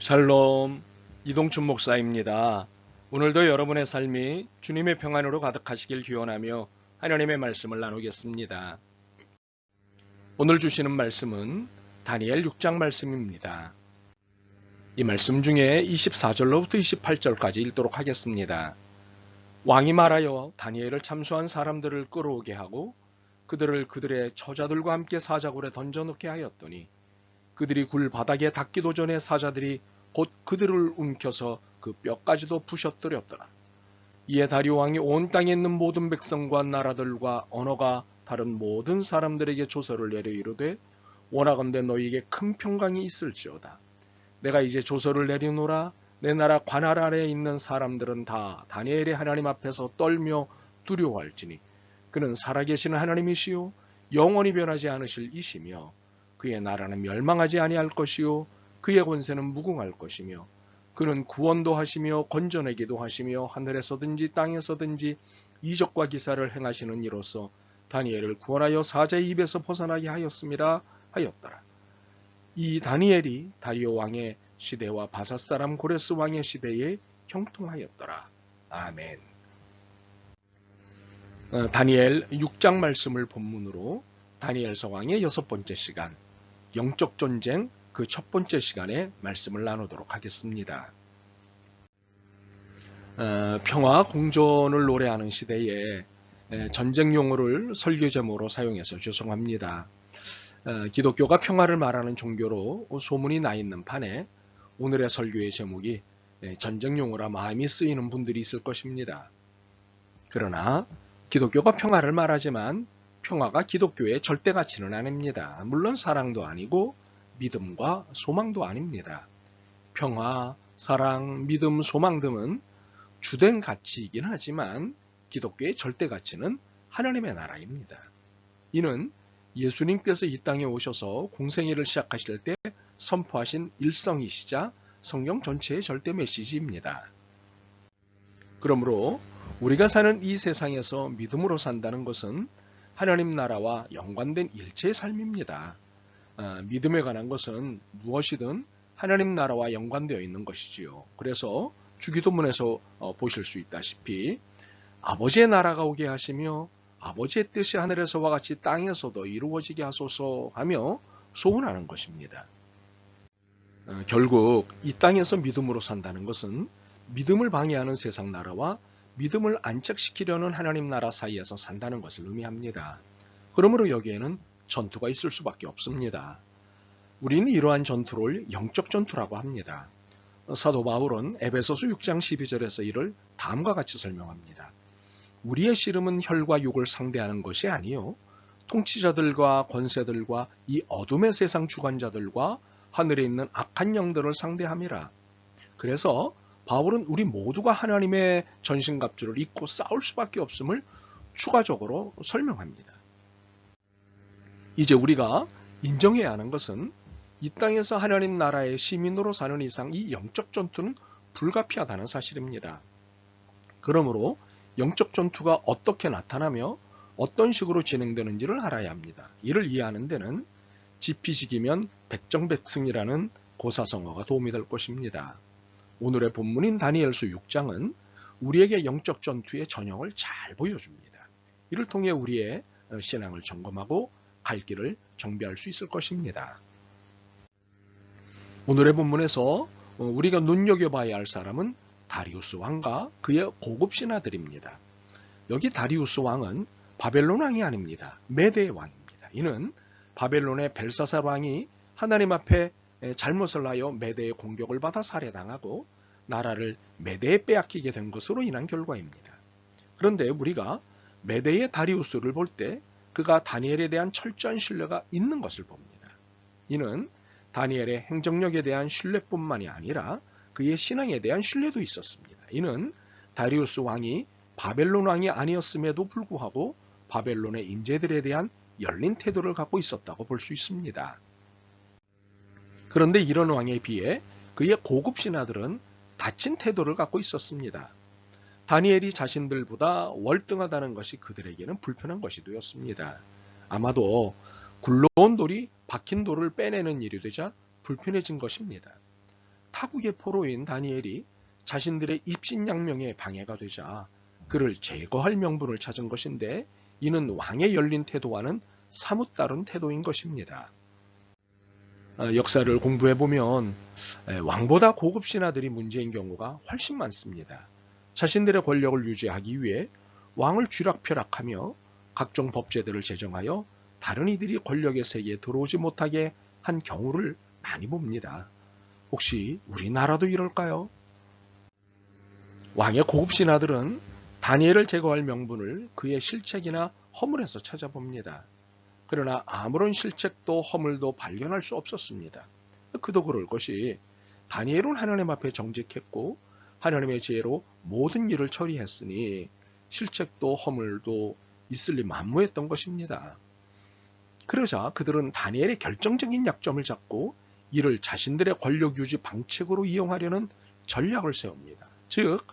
샬롬, 이동춘 목사입니다. 오늘도 여러분의 삶이 주님의 평안으로 가득하시길 기원하며 하나님의 말씀을 나누겠습니다. 오늘 주시는 말씀은 다니엘 6장 말씀입니다. 이 말씀 중에 24절로부터 28절까지 읽도록 하겠습니다. 왕이 말하여 다니엘을 참수한 사람들을 끌어오게 하고 그들을 그들의 처자들과 함께 사자굴에 던져놓게 하였더니 그들이 굴 바닥에 닿기도 전에 사자들이 곧 그들을 움켜서 그 뼈까지도 부셔뜨렸더라. 이에 다리오 왕이 온 땅에 있는 모든 백성과 나라들과 언어가 다른 모든 사람들에게 조서를 내려 이르되 원하건대 너희에게 큰 평강이 있을지어다. 내가 이제 조서를 내리노라. 내 나라 관할 아래에 있는 사람들은 다 다니엘의 하나님 앞에서 떨며 두려워할지니 그는 살아계시는 하나님이시요 영원히 변하지 않으실 이시며 그의 나라는 멸망하지 아니할 것이요 그의 권세는 무궁할 것이며 그는 구원도 하시며 건져내기도 하시며 하늘에서든지 땅에서든지 이적과 기사를 행하시는 이로서 다니엘을 구원하여 사자의 입에서 벗어나게 하였음이라 하였더라. 이 다니엘이 다리오 왕의 시대와 바사 사람 고레스 왕의 시대에 형통하였더라. 아멘. 다니엘 6장 말씀을 본문으로 다니엘 서강의 6번째 시간 영적 전쟁 그 첫 번째 시간에 말씀을 나누도록 하겠습니다. 평화 공존을 노래하는 시대에 전쟁 용어를 설교 제목으로 사용해서 죄송합니다. 기독교가 평화를 말하는 종교로 소문이 나 있는 판에 오늘의 설교의 제목이 전쟁 용어라 마음이 쓰이는 분들이 있을 것입니다. 그러나 기독교가 평화를 말하지만 평화가 기독교의 절대 가치는 아닙니다. 물론 사랑도 아니고 믿음과 소망도 아닙니다. 평화, 사랑, 믿음, 소망 등은 주된 가치이긴 하지만 기독교의 절대 가치는 하나님의 나라입니다. 이는 예수님께서 이 땅에 오셔서 공생애를 시작하실 때 선포하신 일성이시자 성경 전체의 절대 메시지입니다. 그러므로 우리가 사는 이 세상에서 믿음으로 산다는 것은 하나님 나라와 연관된 일체의 삶입니다. 믿음에 관한 것은 무엇이든 하나님 나라와 연관되어 있는 것이지요. 그래서 주기도문에서 보실 수 있다시피 아버지의 나라가 오게 하시며 아버지의 뜻이 하늘에서와 같이 땅에서도 이루어지게 하소서 하며 소원하는 것입니다. 결국 이 땅에서 믿음으로 산다는 것은 믿음을 방해하는 세상 나라와 믿음을 안착시키려는 하나님 나라 사이에서 산다는 것을 의미합니다. 그러므로 여기에는 전투가 있을 수밖에 없습니다. 우리는 이러한 전투를 영적 전투라고 합니다. 사도 바울은 에베소서 6장 12절에서 이를 다음과 같이 설명합니다. 우리의 씨름은 혈과 육을 상대하는 것이 아니요 통치자들과 권세들과 이 어둠의 세상 주관자들과 하늘에 있는 악한 영들을 상대함이라. 그래서 바울은 우리 모두가 하나님의 전신갑주를 입고 싸울 수밖에 없음을 추가적으로 설명합니다. 이제 우리가 인정해야 하는 것은 이 땅에서 하나님 나라의 시민으로 사는 이상 이 영적 전투는 불가피하다는 사실입니다. 그러므로 영적 전투가 어떻게 나타나며 어떤 식으로 진행되는지를 알아야 합니다. 이를 이해하는 데는 지피지기면 백정백승이라는 고사성어가 도움이 될 것입니다. 오늘의 본문인 다니엘서 6장은 우리에게 영적 전투의 전형을 잘 보여줍니다. 이를 통해 우리의 신앙을 점검하고 갈 길을 정비할 수 있을 것입니다. 오늘의 본문에서 우리가 눈여겨봐야 할 사람은 다리우스 왕과 그의 고급 신하들입니다. 여기 다리우스 왕은 바벨론 왕이 아닙니다. 메대 왕입니다. 이는 바벨론의 벨사살 왕이 하나님 앞에 잘못을 하여 메대의 공격을 받아 살해당하고 나라를 메대에 빼앗기게 된 것으로 인한 결과입니다. 그런데 우리가 메대의 다리우스를 볼 때 그가 다니엘에 대한 철저한 신뢰가 있는 것을 봅니다. 이는 다니엘의 행정력에 대한 신뢰뿐만이 아니라 그의 신앙에 대한 신뢰도 있었습니다. 이는 다리우스 왕이 바벨론 왕이 아니었음에도 불구하고 바벨론의 임재들에 대한 열린 태도를 갖고 있었다고 볼 수 있습니다. 그런데 이런 왕에 비해 그의 고급 신하들은 닫힌 태도를 갖고 있었습니다. 다니엘이 자신들보다 월등하다는 것이 그들에게는 불편한 것이 되었습니다. 아마도 굴러온 돌이 박힌 돌을 빼내는 일이 되자 불편해진 것입니다. 타국의 포로인 다니엘이 자신들의 입신양명에 방해가 되자 그를 제거할 명분을 찾은 것인데, 이는 왕의 열린 태도와는 사뭇 다른 태도인 것입니다. 역사를 공부해보면 왕보다 고급 신하들이 문제인 경우가 훨씬 많습니다. 자신들의 권력을 유지하기 위해 왕을 쥐락펴락하며 각종 법제들을 제정하여 다른 이들이 권력의 세계에 들어오지 못하게 한 경우를 많이 봅니다. 혹시 우리나라도 이럴까요? 왕의 고급 신하들은 다니엘을 제거할 명분을 그의 실책이나 허물에서 찾아봅니다. 그러나 아무런 실책도 허물도 발견할 수 없었습니다. 그도 그럴 것이 다니엘은 하나님 앞에 정직했고 하나님의 지혜로 모든 일을 처리했으니 실책도 허물도 있을 리 만무했던 것입니다. 그러자 그들은 다니엘의 결정적인 약점을 잡고 이를 자신들의 권력 유지 방책으로 이용하려는 전략을 세웁니다. 즉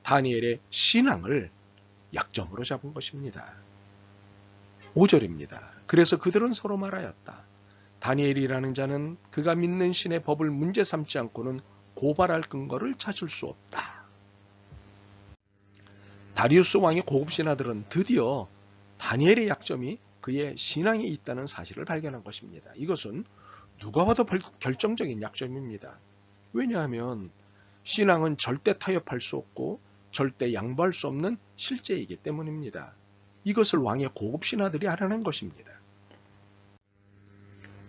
다니엘의 신앙을 약점으로 잡은 것입니다. 5절입니다. 그래서 그들은 서로 말하였다. 다니엘이라는 자는 그가 믿는 신의 법을 문제 삼지 않고는 고발할 근거를 찾을 수 없다. 다리우스 왕의 고급 신하들은 드디어 다니엘의 약점이 그의 신앙에 있다는 사실을 발견한 것입니다. 이것은 누가 봐도 결정적인 약점입니다. 왜냐하면 신앙은 절대 타협할 수 없고 절대 양보할 수 없는 실제이기 때문입니다. 이것을 왕의 고급 신하들이 알아낸 것입니다.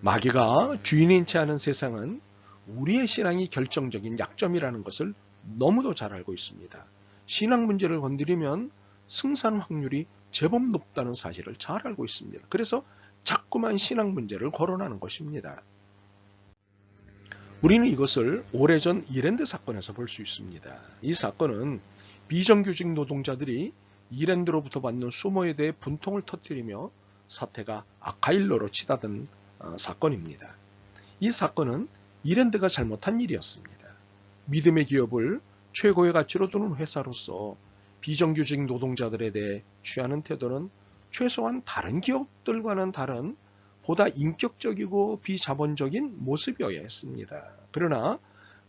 마귀가 주인인 채 하는 세상은 우리의 신앙이 결정적인 약점이라는 것을 너무도 잘 알고 있습니다. 신앙 문제를 건드리면 승산 확률이 제법 높다는 사실을 잘 알고 있습니다. 그래서 자꾸만 신앙 문제를 거론하는 것입니다. 우리는 이것을 오래전 이랜드 사건에서 볼 수 있습니다. 이 사건은 비정규직 노동자들이 이랜드로부터 받는 수모에 대해 분통을 터뜨리며 사태가 악화일로로 치닫은 사건입니다. 이 사건은 이랜드가 잘못한 일이었습니다. 믿음의 기업을 최고의 가치로 두는 회사로서 비정규직 노동자들에 대해 취하는 태도는 최소한 다른 기업들과는 다른 보다 인격적이고 비자본적인 모습이어야 했습니다. 그러나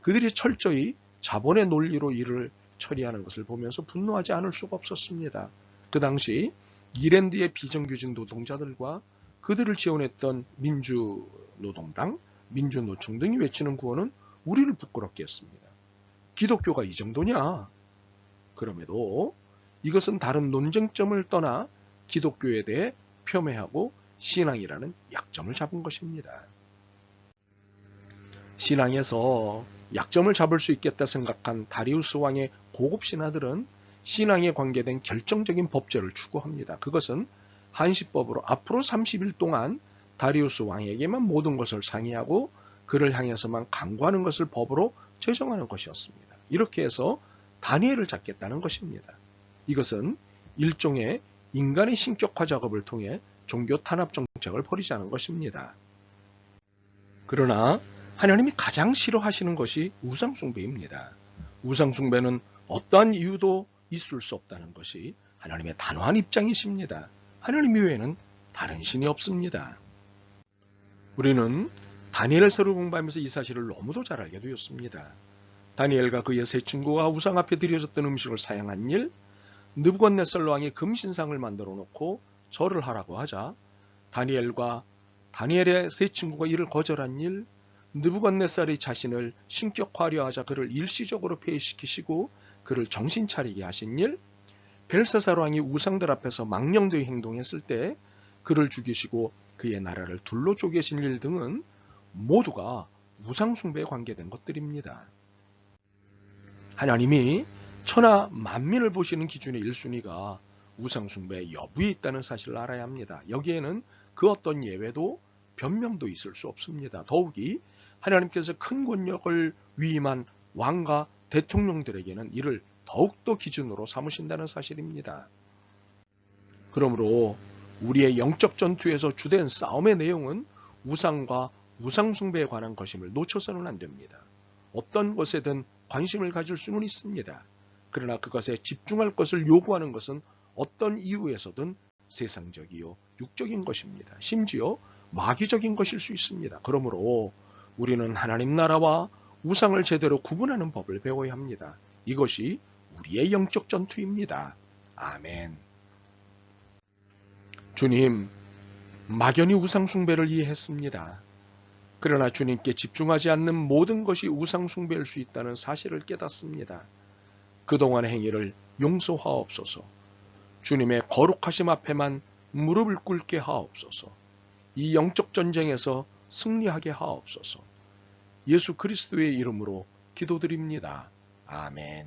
그들이 철저히 자본의 논리로 일을 처리하는 것을 보면서 분노하지 않을 수가 없었습니다. 그 당시 이랜드의 비정규직 노동자들과 그들을 지원했던 민주노동당, 민주노총 등이 외치는 구호는 우리를 부끄럽게 했습니다. 기독교가 이 정도냐? 그럼에도 이것은 다른 논쟁점을 떠나 기독교에 대해 폄훼하고 신앙이라는 약점을 잡은 것입니다. 신앙에서 약점을 잡을 수 있겠다 생각한 다리우스 왕의 고급 신하들은 신앙에 관계된 결정적인 법제를 추구합니다. 그것은 한시법으로 앞으로 30일 동안 다리우스 왕에게만 모든 것을 상의하고 그를 향해서만 강구하는 것을 법으로 제정하는 것이었습니다. 이렇게 해서 다니엘을 잡겠다는 것입니다. 이것은 일종의 인간의 신격화 작업을 통해 종교 탄압 정책을 벌이자는 것입니다. 그러나 하나님이 가장 싫어하시는 것이 우상숭배입니다. 우상숭배는 어떠한 이유도 있을 수 없다는 것이 하나님의 단호한 입장이십니다. 하나님 이외에는 다른 신이 없습니다. 우리는 다니엘서를 공부하면서 이 사실을 너무도 잘 알게 되었습니다. 다니엘과 그의 세 친구가 우상 앞에 드려졌던 음식을 사양한 일, 느부갓네살 왕이 금신상을 만들어 놓고 절을 하라고 하자 다니엘과 다니엘의 세 친구가 이를 거절한 일, 느부갓네살이 자신을 신격화하려 하자 그를 일시적으로 폐위시키시고 그를 정신 차리게 하신 일, 벨사살 왕이 우상들 앞에서 망령되이 행동했을 때 그를 죽이시고 그의 나라를 둘로 쪼개신 일 등은 모두가 우상숭배에 관계된 것들입니다. 하나님이 천하 만민을 보시는 기준의 1순위가 우상숭배 여부에 있다는 사실을 알아야 합니다. 여기에는 그 어떤 예외도 변명도 있을 수 없습니다. 더욱이 하나님께서 큰 권력을 위임한 왕과 대통령들에게는 이를 더욱더 기준으로 삼으신다는 사실입니다. 그러므로 우리의 영적 전투에서 주된 싸움의 내용은 우상과 우상숭배에 관한 것임을 놓쳐서는 안 됩니다. 어떤 것에든 관심을 가질 수는 있습니다. 그러나 그것에 집중할 것을 요구하는 것은 어떤 이유에서든 세상적이요 육적인 것입니다. 심지어 마귀적인 것일 수 있습니다. 그러므로 우리는 하나님 나라와 우상을 제대로 구분하는 법을 배워야 합니다. 이것이 우리의 영적 전투입니다. 아멘. 주님, 막연히 우상 숭배를 이해했습니다. 그러나 주님께 집중하지 않는 모든 것이 우상 숭배일 수 있다는 사실을 깨닫습니다. 그동안의 행위를 용서하옵소서. 주님의 거룩하심 앞에만 무릎을 꿇게 하옵소서. 이 영적 전쟁에서 승리하게 하옵소서. 예수 그리스도의 이름으로 기도드립니다. 아멘.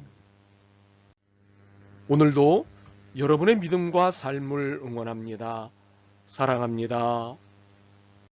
오늘도 여러분의 믿음과 삶을 응원합니다. 사랑합니다.